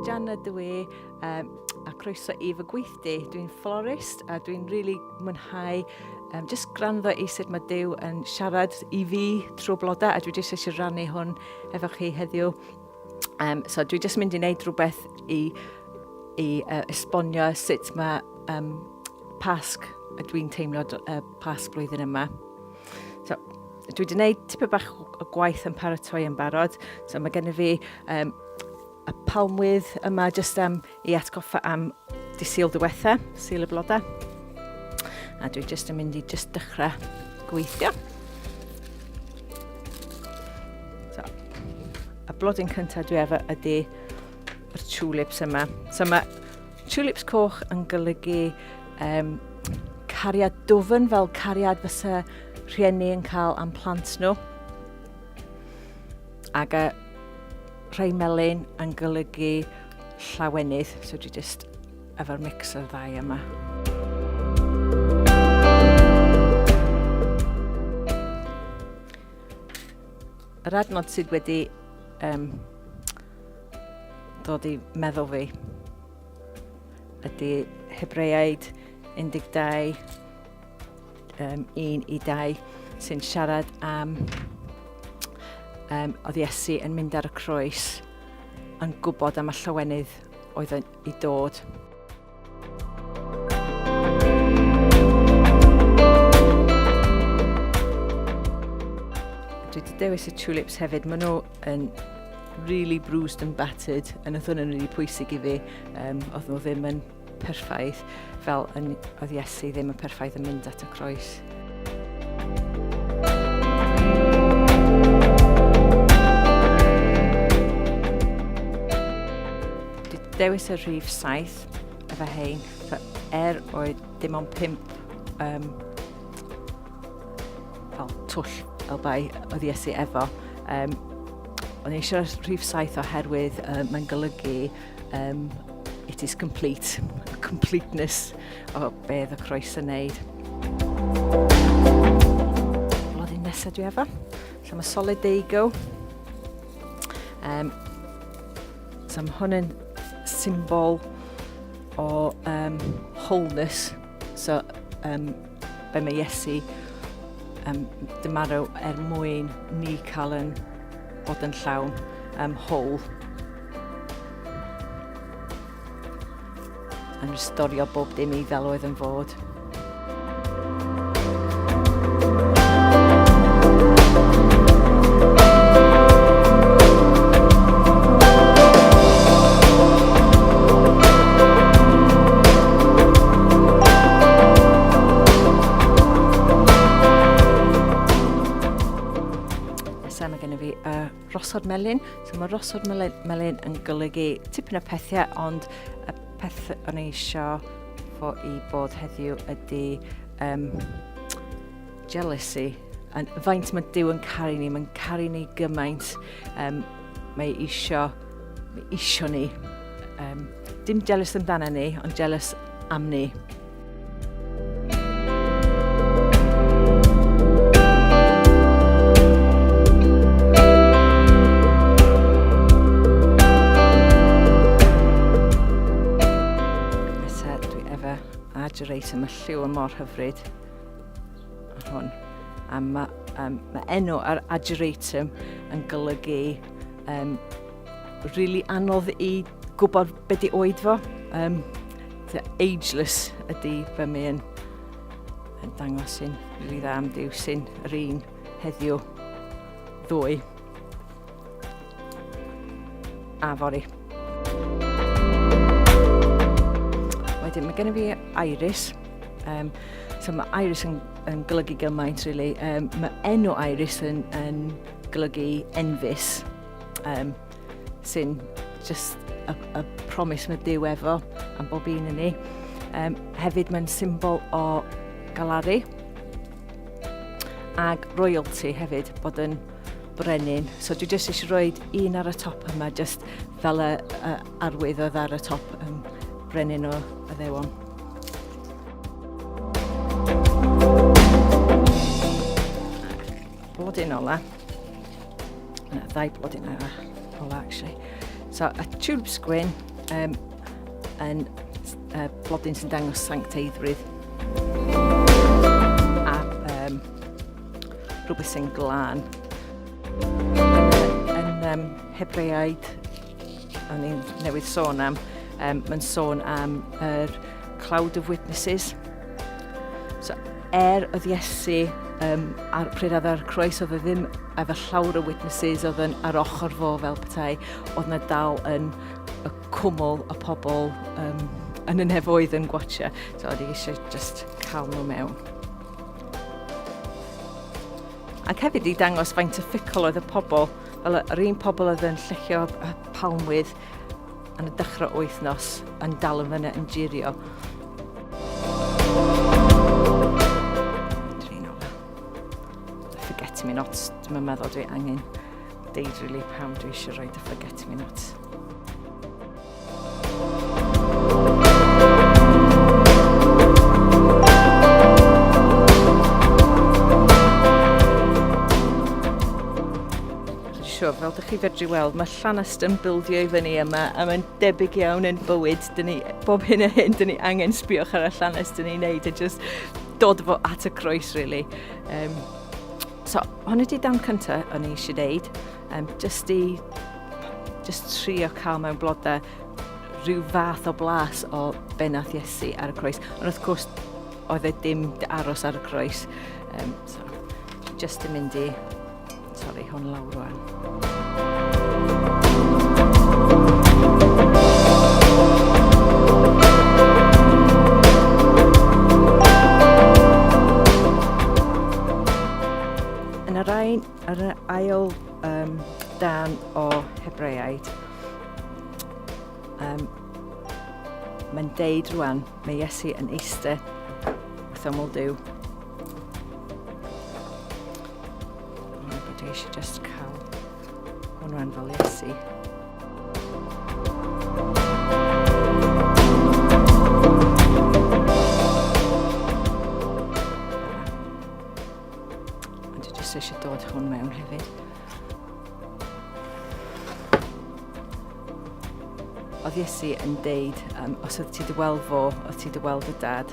Jan ydw i, a croeso i fy gweithdy. Dwi'n florist a dwi'n really mwynhau just gwrando i sut mae Duw yn siarad i fi trwy blodau, a dwi jyst eisiau rannu hwn efo chi heddiw. So dwi jyst mynd i wneud rhywbeth i esbonio sut mae Pasg, dwi'n teimlo Pasg blwyddyn yma. So, dwi wedi gwneud tipyn bach o gwaith yn paratoi yn barod. So mae gen i fi y palmwydd yma jyst i atgoffa am di Sul diwetha, Sul y blodau. A dwi jyst yn mynd i dechrau gweithio. So, y blodyn cyntaf dwi efo ydy yr tulips yma. So mae tulips coch yn golygu cariad dwfn, fel cariad fysa rhieni yn cael am plant nhw. Ac rhai melyn yn golygu llawenydd, so dwi just efo'r mix o'r ddau yma. Yr adnod sydd wedi dod i meddwl fi ydy Hebreaid 12, 1 i 2, sy'n siarad am oedd Iesu yn mynd ar y croes yn gwybod am y llawenydd oedd i dod. Dwi wedi dewis y tulips hefyd. Maen nhw yn really bruised and battered, yn oedd hwnna'n really pwysig i fi. Oedd nhw ddim yn perffaith, fel oedd Iesu ddim yn perffaith yn mynd at y croes. Dewis y rhif 7 efo hein, so oedd dim ond 5 twll fel bai oedd Iesu efo. O'n eisiau'r rhif 7 oherwydd mae'n golygu it is complete, completeness o beth y croes yn neud. Blodyn nesaf dwi efo, so mae solid deigo. So mae hwn yn symbol o wholeness, so be mae Iesu dymarw mwyn ni cael yn bod yn llawn whole, yn restorio bob dim i fel oedd yn fod. Mae gen i fi rosod melyn. So mae rosod melyn yn golygu tipyn o pethau, ond y peth o'n eisiau i bod heddiw ydy jealousy. Faint mae Duw yn caru ni, mae'n caru ni gymaint. Mae isio ni. Dim jealous amdano ni, ond jealous am ni. Agerator, mae lliw yn mor hyfryd hwn. A mae enw ar agerator yn golygu really anodd i gwybod beth i oed fo. Ageless ydy fe mi yn dangos sy'n really dda am Duw, sy'n yr un heddiw ddwy a fori. Wedyn, mae gen i fi iris. So mae iris yn golygu gymaint, really. Mae enw iris yn golygu enfys, sy'n just y promis mae Duw efo am bob un yn ni. Hefyd mae'n symbol o galaru ag royalty hefyd, bod yn brenin. So dwi jyst eisiau rhoi un ar y top yma, just fel y arwydd oedd ar y top brenin o y ddewon. Blodyn ola. Ddau blodyn ola, actually. So, a tulips gwyn yn blodyn sy'n dangos sancteiddrwydd a rhywbeth sy'n glân. Yn Hebreaid, o'n i'n newydd sôn am, mae'n sôn am yr cloud of witnesses. So, oedd Iesu ar pryd oedd ar croes, oedd ddim efo llawer o witnesses oedd ar ochr fo fel petai, oedd na dal yn y cwmwl y pobl yn y nefoedd yn gwatsio. So oedd eisiau just cael nhw mewn. Ac hefyd i dangos faint o ffical oedd y pobl, fel yr un pobl oedd yn llechio y palmwydd yn y dechrau wythnos yn dal yn fyny yn jirio. Forget me not, dwi'n meddwl dwi angen deud rili pam dwi eisiau rhoi y forget me not. Fel ydych chi fedru weld, mae llanast yn bildio i fyny yma a mae'n debyg iawn yn bywyd. Bob hyn a hyn, dyn ni angen sbïwch ar y llanast dyn ni'n neud a just dod fo at y croes, really. So, hwn ydi dan cyntaf o'n i eisiau deud, just trio cael mewn blodau rhyw fath o blas o benath Iesu ar y croes. Ond wrth gwrs, oedd e dim aros ar y croes. So, just yn mynd i... Sori, hwn lawr rwan. Yn yr ail dan o Hebreaid, mae'n deud rwan, mae Iesu yn eistedd wrth ymyl Duw. Dwi eisiau just cael hwn rhan fel Iesu. Ond dwi just eisiau dod hwn mewn hefyd. Oedd Iesu yn deud, os oedd ti wedi weld fo, oedd ti wedi weld y dad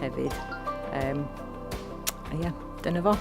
hefyd. Ie, dyna fo.